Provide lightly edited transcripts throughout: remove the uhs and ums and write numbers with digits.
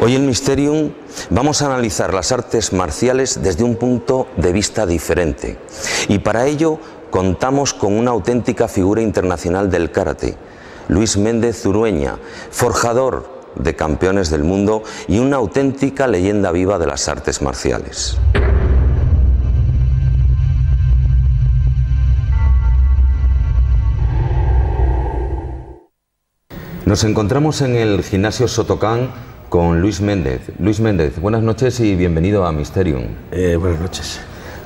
Hoy en Mysterium vamos a analizar las artes marciales desde un punto de vista diferente. Y para ello contamos con una auténtica figura internacional del karate, Luis Méndez Urueña, forjador de campeones del mundo y una auténtica leyenda viva de las artes marciales. Nos encontramos en el gimnasio Shotokan con Luis Méndez. Luis Méndez, buenas noches y bienvenido a Mysterium. Buenas noches.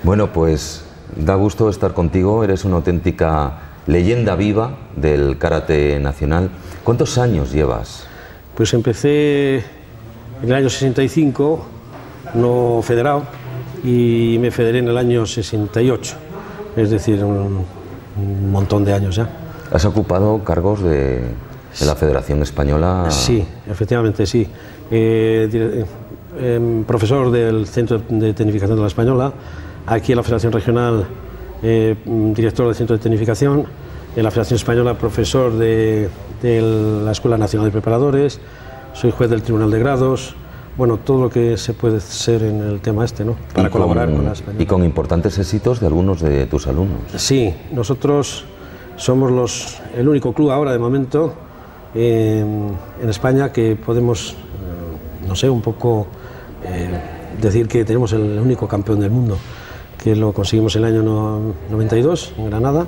Bueno, pues da gusto estar contigo, eres una auténtica leyenda viva del karate nacional. ¿Cuántos años llevas? Pues empecé en el año 65, no federado, y me federé en el año 68, es decir, un montón de años ya. ¿Has ocupado cargos de la Federación Española? Sí, efectivamente sí. Profesor del Centro de Tecnificación de la Española, aquí en la Federación Regional, director del Centro de Tecnificación, en la Federación Española, profesor de la Escuela Nacional de Preparadores, soy juez del Tribunal de Grados, bueno, todo lo que se puede ser en el tema este, ¿no? Para colaborar con la Española. Y con importantes éxitos de algunos de tus alumnos. Sí, nosotros somos el único club ahora, de momento, en España que podemos, no sé, un poco decir que tenemos el único campeón del mundo, que lo conseguimos en el año 92 en Granada,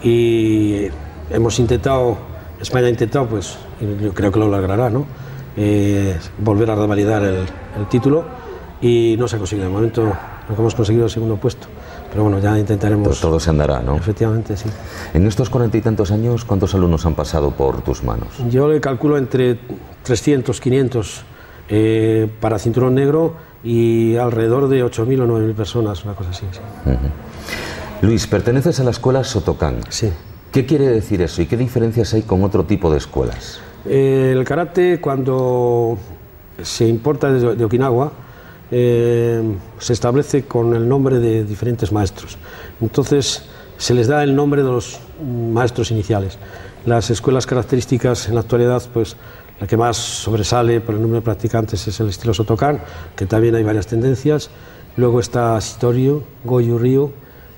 y hemos intentado, España ha intentado, pues yo creo que lo logrará, ¿no? Volver a revalidar el título, y no se ha conseguido. De momento lo que hemos conseguido es el segundo puesto, pero bueno, ya intentaremos. Todo se andará, ¿no? Efectivamente, sí. En estos 40 y tantos años, ¿cuántos alumnos han pasado por tus manos? Yo le calculo entre 300, 500 para cinturón negro, y alrededor de 8.000 o 9.000 personas, una cosa así. Sí. Luis, perteneces a la escuela Shotokan. Sí. ¿Qué quiere decir eso y qué diferencias hay con otro tipo de escuelas? El karate, cuando se importa de Okinawa, se establece con el nombre de diferentes maestros. Entonces se les da el nombre de los maestros iniciales. Las escuelas características en la actualidad, pues la que más sobresale por el número de practicantes es el estilo Shotokan, que también hay varias tendencias. Luego está Shitoryu, Goju-ryu,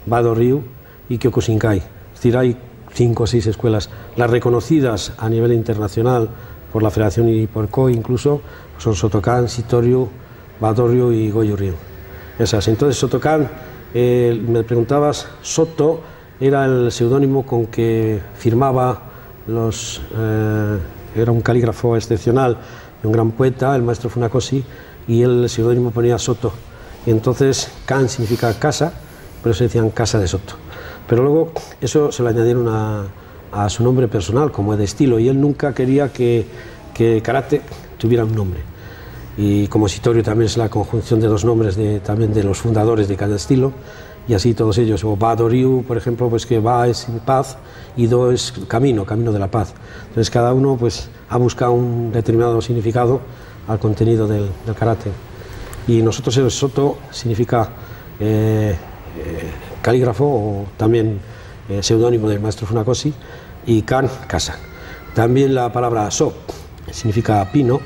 Bado-ryu y Kyokushinkai. Es decir, hay 5 o 6 escuelas. Las reconocidas a nivel internacional por la Federación y por COI incluso son Shotokan, Shitoryu, Bado-ryu y Goju-ryu. Esas. Entonces Shotokan, me preguntabas, Soto era el seudónimo con que firmaba los... era un calígrafo excepcional, un gran poeta, el maestro Funakoshi, y el seudónimo ponía Soto. Y entonces Kan significa casa, por eso decían Casa de Soto. Pero luego eso se lo añadieron a su nombre personal, como de estilo, y él nunca quería que karate tuviera un nombre. Y como Shitoryu también es la conjunción de dos nombres también de los fundadores de cada estilo, y así todos ellos. O Bado-ryu, por ejemplo, pues que Ba es paz y Do es camino de la paz. Entonces cada uno pues ha buscado un determinado significado al contenido del karate. Y nosotros el Soto significa calígrafo, o también seudónimo del maestro Funakoshi, y Kan, casa. También la palabra So significa pino,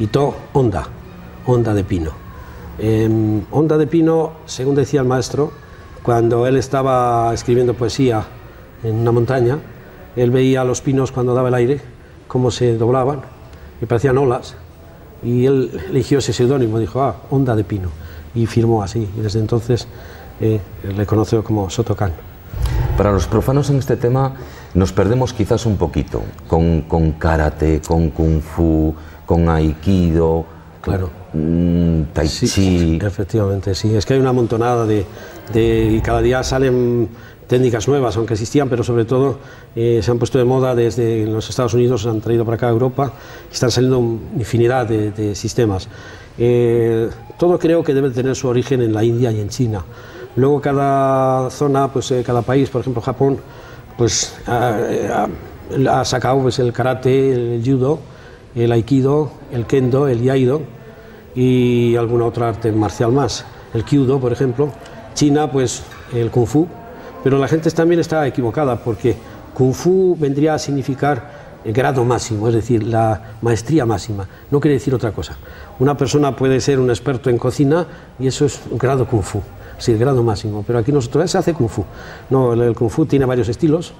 y To, onda, onda de pino. Onda de pino, según decía el maestro, cuando él estaba escribiendo poesía en una montaña, él veía los pinos cuando daba el aire, cómo se doblaban, y parecían olas, y él eligió ese seudónimo, dijo, onda de pino, y firmó así, y desde entonces le conoció como Shotokan. Para los profanos en este tema nos perdemos quizás un poquito con karate, con kung fu, con aikido, claro, tai chi. Sí, efectivamente, sí. Es que hay una montonada y cada día salen técnicas nuevas, aunque existían, pero sobre todo se han puesto de moda desde los Estados Unidos, se han traído para acá a Europa, y están saliendo infinidad de sistemas. Todo creo que debe tener su origen en la India y en China. Luego cada zona, pues cada país, por ejemplo Japón, pues ha sacado pues, el karate, el judo, el aikido, el kendo, el iaido y alguna otra arte marcial más. El kyudo, por ejemplo. China, pues el kung fu. Pero la gente también está equivocada, porque kung fu vendría a significar grado máximo, es decir, la maestría máxima. No quiere decir otra cosa. Una persona puede ser un experto en cocina y eso es un grado Kung Fu, sí, el grado máximo, pero aquí nosotros se hace Kung Fu. No, el Kung Fu tiene varios estilos,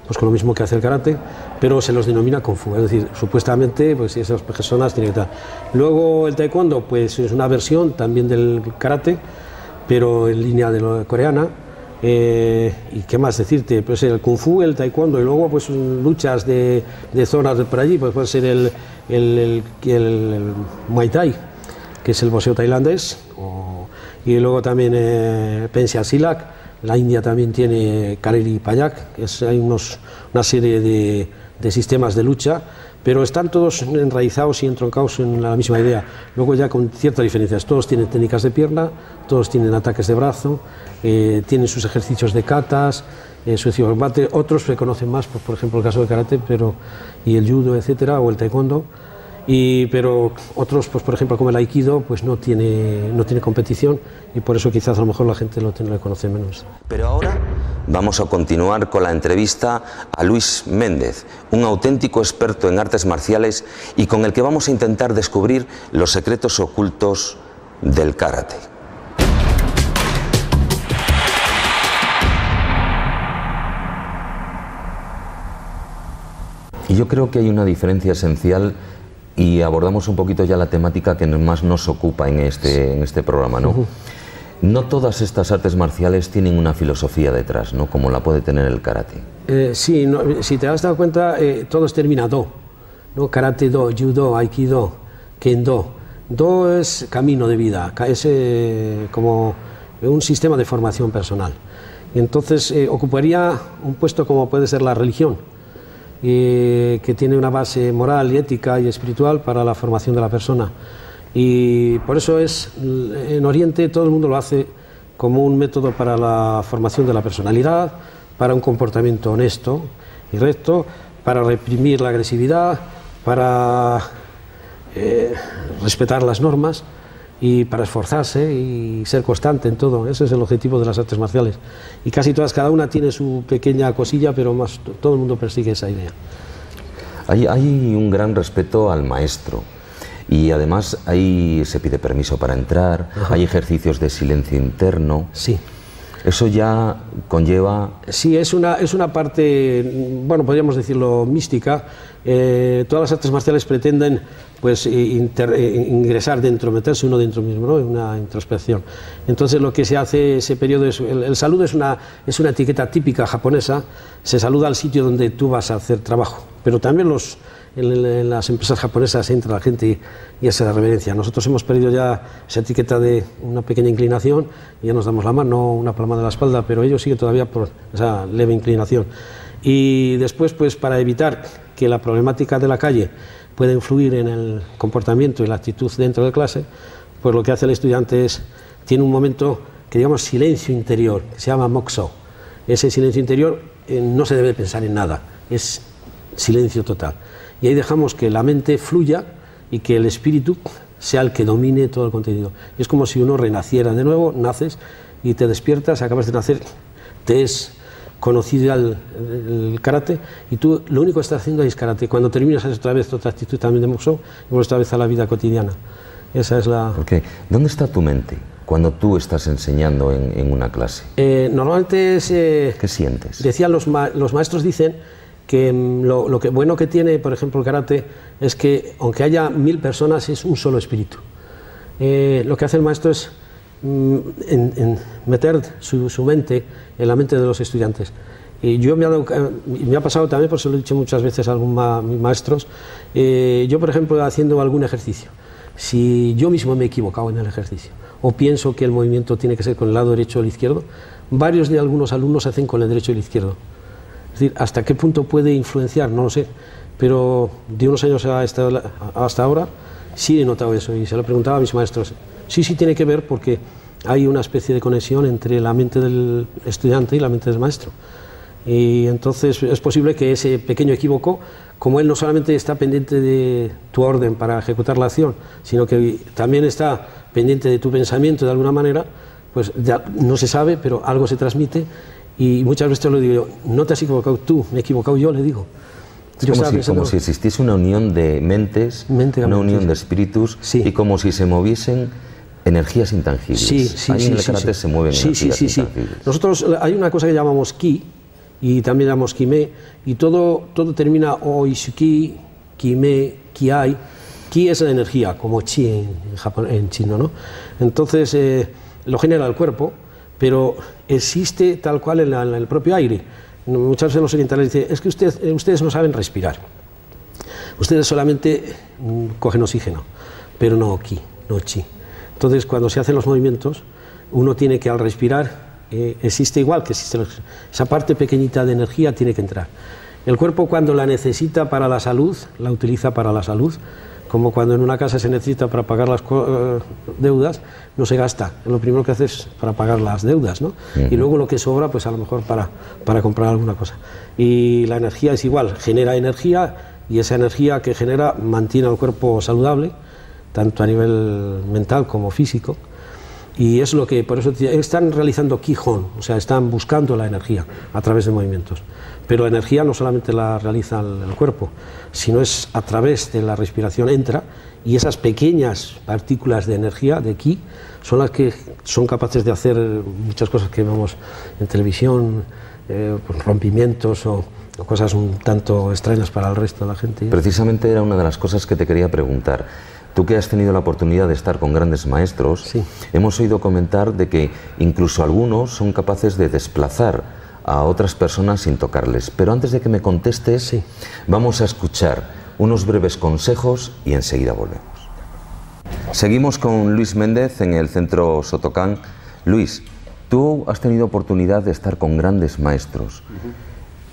pues con lo mismo que hace el karate, pero se los denomina Kung Fu, es decir, supuestamente pues esas personas tienen que estar. Luego el Taekwondo pues es una versión también del karate, pero en línea de lo coreana. ¿Y qué más decirte? Pues el Kung Fu, el Taekwondo y luego pues luchas de zonas de por allí, pues puede ser el Muay Thai, que es el boxeo tailandés, y luego también Pencak Silat. La India también tiene Kareli Payak, hay una serie de sistemas de lucha, pero están todos enraizados y entroncados en la misma idea. Luego ya con ciertas diferencias, todos tienen técnicas de pierna, todos tienen ataques de brazo, tienen sus ejercicios de katas, su estilo de combate. Otros se conocen más, pues, por ejemplo el caso del karate, y el judo, etcétera, o el taekwondo. Pero otros, pues por ejemplo como el aikido, pues no tiene competición y por eso quizás a lo mejor la gente lo conoce menos. Pero ahora vamos a continuar con la entrevista a Luis Méndez, un auténtico experto en artes marciales y con el que vamos a intentar descubrir los secretos ocultos del karate. Y yo creo que hay una diferencia esencial y abordamos un poquito ya la temática que más nos ocupa en este programa, ¿no? No todas estas artes marciales tienen una filosofía detrás, ¿no? Como la puede tener el karate. Sí, no, si te has dado cuenta, todos termina do, ¿no? Karate do, judo, aikido, kendo. Do es camino de vida, es como un sistema de formación personal. Y entonces ocuparía un puesto como puede ser la religión, que tiene una base moral y ética y espiritual para la formación de la persona. Y por eso en Oriente todo el mundo lo hace como un método para la formación de la personalidad, para un comportamiento honesto y recto, para reprimir la agresividad, para respetar las normas y para esforzarse y ser constante en todo. Ese es el objetivo de las artes marciales. Y casi todas, cada una tiene su pequeña cosilla, pero más todo el mundo persigue esa idea. Hay un gran respeto al maestro y además ahí se pide permiso para entrar. Ajá. Hay ejercicios de silencio interno. Sí. Eso ya conlleva... Sí, es una parte, bueno, podríamos decirlo, mística. Todas las artes marciales pretenden pues ingresar dentro, meterse uno dentro mismo, ¿no? Una introspección. Entonces lo que se hace ese periodo es, el saludo es una etiqueta típica japonesa. Se saluda al sitio donde tú vas a hacer trabajo, pero también en las empresas japonesas entra la gente y hace la reverencia. Nosotros hemos perdido ya esa etiqueta de una pequeña inclinación y ya nos damos la mano, una palmada de la espalda, pero ellos siguen todavía por esa leve inclinación. Y después, pues para evitar que la problemática de la calle pueda influir en el comportamiento y la actitud dentro de clase, pues lo que hace el estudiante tiene un momento que digamos silencio interior, que se llama moksho. Ese silencio interior no se debe pensar en nada, es silencio total. Y ahí dejamos que la mente fluya y que el espíritu sea el que domine todo el contenido. Es como si uno renaciera de nuevo, naces y te despiertas, acabas de nacer, te es conocido el karate y tú lo único que estás haciendo es karate. Cuando terminas haces otra vez otra actitud también de moksho y vuelves otra vez a la vida cotidiana. Esa es la... Okay. ¿Dónde está tu mente cuando tú estás enseñando en una clase? Normalmente es... ¿Qué sientes? Decían los maestros dicen que lo que bueno que tiene, por ejemplo, el karate es que aunque haya 1000 personas es un solo espíritu. Lo que hace el maestro es meter su mente en la mente de los estudiantes. Y yo me ha pasado también, por eso lo he dicho muchas veces a algunos maestros, yo por ejemplo haciendo algún ejercicio, si yo mismo me he equivocado en el ejercicio o pienso que el movimiento tiene que ser con el lado derecho o el izquierdo, varios de algunos alumnos hacen con el derecho y el izquierdo. Es decir, hasta qué punto puede influenciar, no lo sé, pero de unos años hasta ahora sí he notado eso y se lo preguntaba a mis maestros. Sí tiene que ver porque hay una especie de conexión entre la mente del estudiante y la mente del maestro. Y entonces es posible que ese pequeño equívoco, como él no solamente está pendiente de tu orden para ejecutar la acción, sino que también está pendiente de tu pensamiento de alguna manera, pues ya no se sabe, pero algo se transmite. Y muchas veces lo digo yo, no te has equivocado tú, me he equivocado yo, le digo. Es como si existiese una unión de mentes, una unión de espíritus, y como si se moviesen energías intangibles. Ahí en el karate se mueven energías intangibles. Nosotros hay una cosa que llamamos ki, y también llamamos kime, y todo termina o isuki, kime, kiai. Ki es la energía, como chi en chino, ¿no? Entonces lo genera el cuerpo, pero existe tal cual en el propio aire. Muchas veces los orientales dicen, es que ustedes no saben respirar, ustedes solamente cogen oxígeno, pero no ki, no chi. Entonces cuando se hacen los movimientos, uno tiene que al respirar, existe igual que existe esa parte pequeñita de energía, tiene que entrar. El cuerpo cuando la necesita para la salud, la utiliza para la salud, como cuando en una casa se necesita para pagar las deudas, no se gasta. Lo primero que hace es para pagar las deudas, ¿no? Y luego lo que sobra, pues a lo mejor para comprar alguna cosa. Y la energía es igual, genera energía, y esa energía que genera mantiene al cuerpo saludable, tanto a nivel mental como físico. Y es lo que, por eso están realizando Ki-Hon, o sea, están buscando la energía a través de movimientos. Pero la energía no solamente la realiza el cuerpo, sino es a través de la respiración entra, y esas pequeñas partículas de energía, de Ki, son las que son capaces de hacer muchas cosas que vemos en televisión, rompimientos o cosas un tanto extrañas para el resto de la gente. Precisamente era una de las cosas que te quería preguntar. Tú que has tenido la oportunidad de estar con grandes maestros, hemos oído comentar de que incluso algunos son capaces de desplazar a otras personas sin tocarles. Pero antes de que me contestes, vamos a escuchar unos breves consejos y enseguida volvemos. Seguimos con Luis Méndez en el Centro Sotokan. Luis, tú has tenido oportunidad de estar con grandes maestros.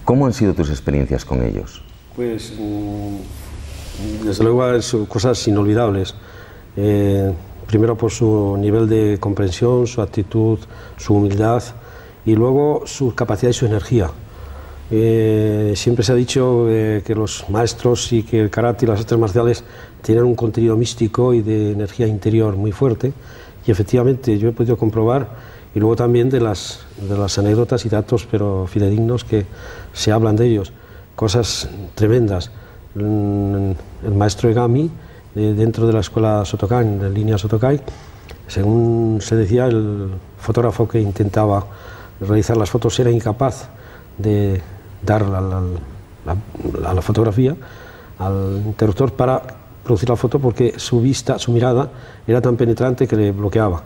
¿Cómo han sido tus experiencias con ellos? Pues desde luego son cosas inolvidables. Primero por su nivel de comprensión, su actitud, su humildad, y luego su capacidad y su energía. Siempre se ha dicho que los maestros y que el karate y las artes marciales tienen un contenido místico y de energía interior muy fuerte, y efectivamente yo he podido comprobar, y luego también de las anécdotas y datos pero fidedignos que se hablan de ellos, cosas tremendas. El maestro Egami, dentro de la escuela Sotokan, de línea Sotokai, según se decía, el fotógrafo que intentaba realizar las fotos era incapaz de dar a la fotografía, al interruptor, para producir la foto, porque su vista, su mirada era tan penetrante que le bloqueaba.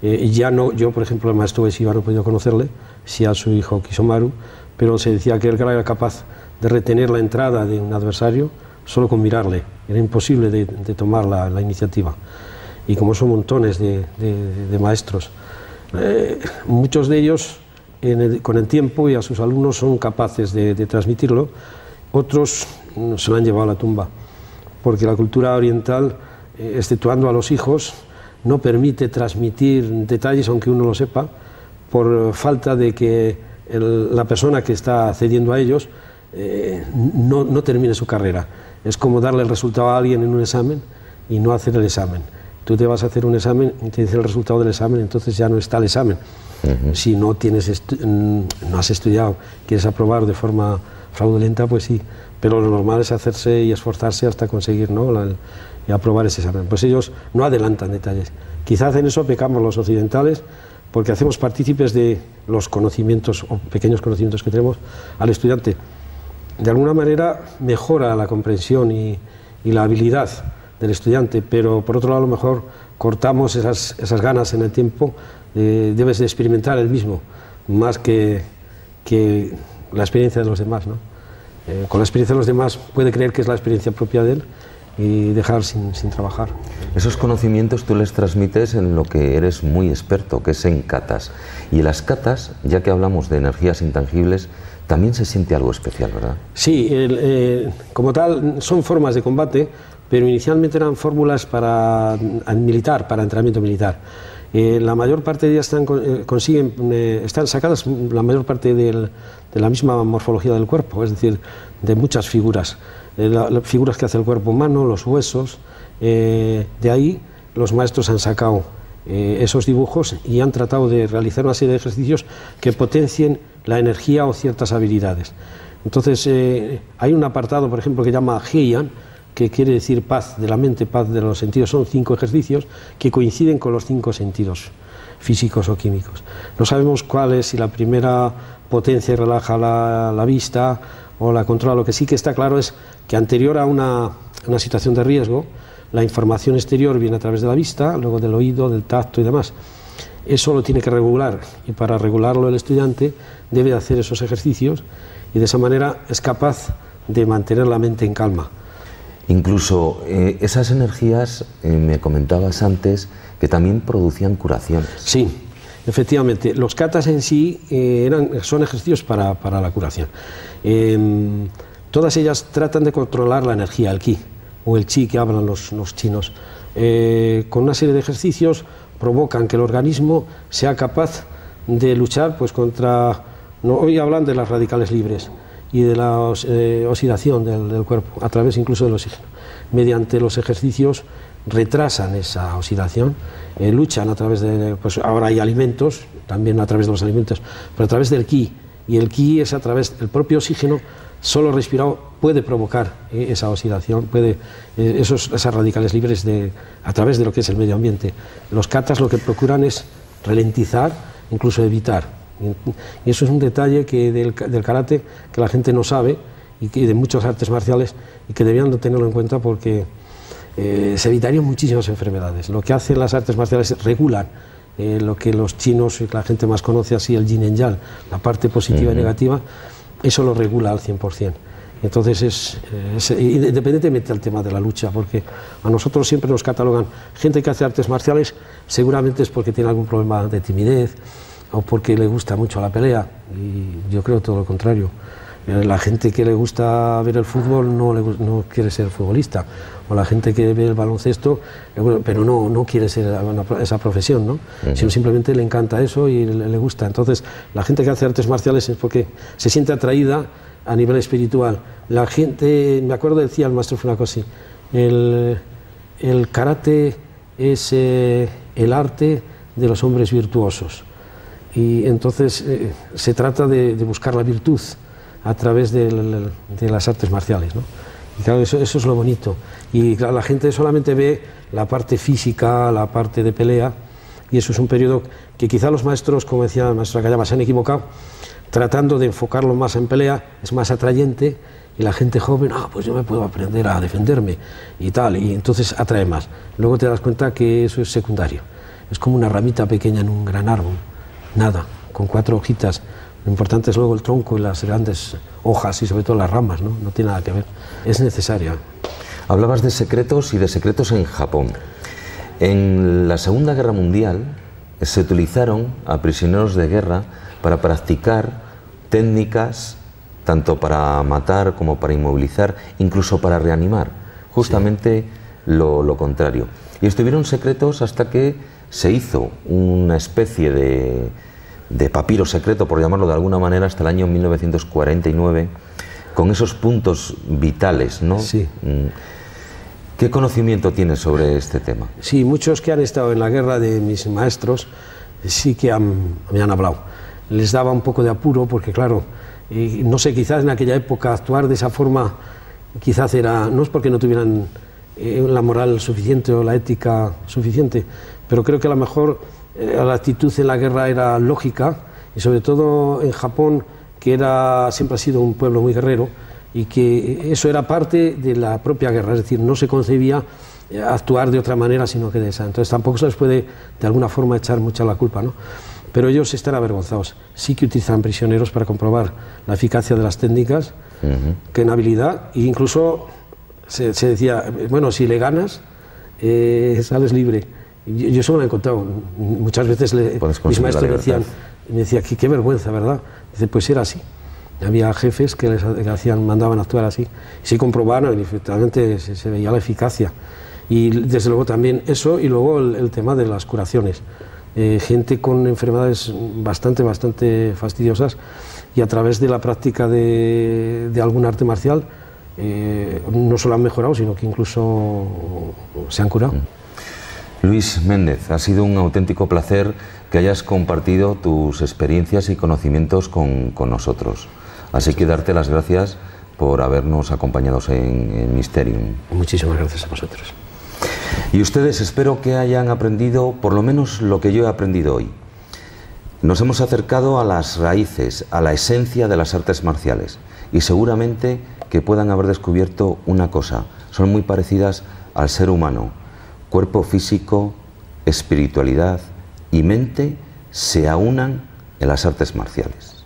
Y ya no, yo por ejemplo, el maestro Ueshiba no he podido conocerle, sí a su hijo Kisomaru, pero se decía que él era capaz de retener la entrada de un adversario solo con mirarle, era imposible de tomar la iniciativa. Y como son montones de maestros, muchos de ellos con el tiempo y a sus alumnos son capaces de transmitirlo, otros se lo han llevado a la tumba, porque la cultura oriental, exceptuando a los hijos, no permite transmitir detalles aunque uno lo sepa, por falta de que la persona que está cediendo a ellos no termine su carrera. Es como darle el resultado a alguien en un examen y no hacer el examen. Tú te vas a hacer un examen y te dice el resultado del examen, entonces ya no está el examen. Si no has estudiado, quieres aprobar de forma fraudulenta, pues sí, pero lo normal es hacerse y esforzarse hasta conseguir, ¿no?, y aprobar ese examen. Pues ellos no adelantan detalles. Quizás en eso pecamos los occidentales, porque hacemos partícipes de los conocimientos o pequeños conocimientos que tenemos al estudiante. De alguna manera mejora la comprensión y la habilidad del estudiante, pero por otro lado a lo mejor cortamos esas ganas en el tiempo. Debes de experimentar el mismo, más que la experiencia de los demás, ¿no? Con la experiencia de los demás puede creer que es la experiencia propia de él y dejar sin trabajar. Esos conocimientos tú les transmites en lo que eres muy experto, que es en katas. Y en las katas, ya que hablamos de energías intangibles, también se siente algo especial, ¿verdad? Sí, como tal son formas de combate, pero inicialmente eran fórmulas para entrenamiento militar. La mayor parte de ellas están sacadas, la mayor parte de la misma morfología del cuerpo, es decir, de muchas figuras. Las figuras que hace el cuerpo humano, los huesos, de ahí los maestros han sacado esos dibujos y han tratado de realizar una serie de ejercicios que potencien la energía o ciertas habilidades. Entonces, hay un apartado, por ejemplo, que llama Heian, que quiere decir paz de la mente, paz de los sentidos. Son 5 ejercicios que coinciden con los 5 sentidos físicos o químicos. No sabemos cuál es, si la primera potencia y relaja la vista o la controla. Lo que sí que está claro es que anterior a una situación de riesgo, la información exterior viene a través de la vista, luego del oído, del tacto y demás. Eso lo tiene que regular, y para regularlo el estudiante debe hacer esos ejercicios, y de esa manera es capaz de mantener la mente en calma. Incluso esas energías, me comentabas antes, que también producían curación. Sí, efectivamente. Los katas en sí son ejercicios para la curación. Todas ellas tratan de controlar la energía, el ki, o el chi que hablan los chinos. Con una serie de ejercicios provocan que el organismo sea capaz de luchar pues, contra... hoy hablan de las radicales libres y de la oxidación del cuerpo, a través incluso del oxígeno. Mediante los ejercicios retrasan esa oxidación, luchan a través de... pues ahora hay alimentos, también a través de los alimentos, pero a través del ki, y el ki es a través del propio oxígeno, solo respirado puede provocar esa oxidación, esas radicales libres a través de lo que es el medio ambiente. Los katas lo que procuran es ralentizar, incluso evitar. Y eso es un detalle del karate que la gente no sabe, y que de muchas artes marciales, y que debían de tenerlo en cuenta, porque se evitarían muchísimas enfermedades. Lo que hacen las artes marciales es regular lo que los chinos y la gente más conoce así, el yin y yang, la parte positiva y negativa, eso lo regula al 100%. Entonces independientemente del tema de la lucha, porque a nosotros siempre nos catalogan gente que hace artes marciales, seguramente es porque tiene algún problema de timidez, o porque le gusta mucho la pelea, y yo creo todo lo contrario. La gente que le gusta ver el fútbol no quiere ser futbolista, o la gente que ve el baloncesto, pero no quiere ser esa profesión, ¿no? Sino simplemente le encanta eso y le gusta. Entonces, la gente que hace artes marciales es porque se siente atraída a nivel espiritual. La gente, me acuerdo, decía el maestro Funakoshi, el karate es el arte de los hombres virtuosos. Y entonces se trata de buscar la virtud a través de las artes marciales, ¿no? Y claro, eso es lo bonito. Y claro, la gente solamente ve la parte física, la parte de pelea, y eso es un periodo que quizá los maestros, como decía el maestro Nakayama, se han equivocado, tratando de enfocarlo más en pelea, es más atrayente, y la gente joven, pues yo me puedo aprender a defenderme, y tal, y entonces atrae más. Luego te das cuenta que eso es secundario, es como una ramita pequeña en un gran árbol, nada, con 4 hojitas. Lo importante es luego el tronco y las grandes hojas, y sobre todo las ramas, ¿no? No tiene nada que ver. Es necesario. Hablabas de secretos y de secretos en Japón. En la Segunda Guerra Mundial se utilizaron a prisioneros de guerra para practicar técnicas tanto para matar como para inmovilizar, incluso para reanimar. Justamente sí. Lo contrario. Y estuvieron secretos hasta que se hizo una especie de papiro secreto, por llamarlo de alguna manera, hasta el año 1949, con esos puntos vitales, ¿no? Sí. ¿Qué conocimiento tienes sobre este tema? Sí, muchos que han estado en la guerra, de mis maestros, sí que me han hablado. Les daba un poco de apuro, porque claro, no sé, quizás en aquella época actuar de esa forma, quizás no es porque no tuvieran la moral suficiente o la ética suficiente, pero creo que a lo mejor la actitud en la guerra era lógica, y sobre todo en Japón, que siempre ha sido un pueblo muy guerrero, y que eso era parte de la propia guerra, es decir, no se concebía actuar de otra manera sino que de esa. Entonces tampoco se les puede de alguna forma echar mucha la culpa, ¿no? Pero ellos están avergonzados. Sí que utilizan prisioneros para comprobar la eficacia de las técnicas, que en habilidad, e incluso se decía, bueno, si le ganas, sales libre. Yo eso me lo he encontrado. Muchas veces mis maestros me decían, qué vergüenza, ¿verdad? Dice, pues era así. Había jefes que mandaban actuar así. Y se comprobaron, y efectivamente se veía la eficacia. Y desde luego también eso, y luego el tema de las curaciones. Gente con enfermedades bastante fastidiosas, y a través de la práctica de algún arte marcial, no solo han mejorado, sino que incluso se han curado. Luis Méndez, ha sido un auténtico placer que hayas compartido tus experiencias y conocimientos con nosotros. Así que darte las gracias por habernos acompañado en Mysterium. Muchísimas gracias a vosotros. Y ustedes, espero que hayan aprendido por lo menos lo que yo he aprendido hoy. Nos hemos acercado a las raíces, a la esencia de las artes marciales, y seguramente que puedan haber descubierto una cosa: son muy parecidas al ser humano. Cuerpo físico, espiritualidad y mente se aunan en las artes marciales.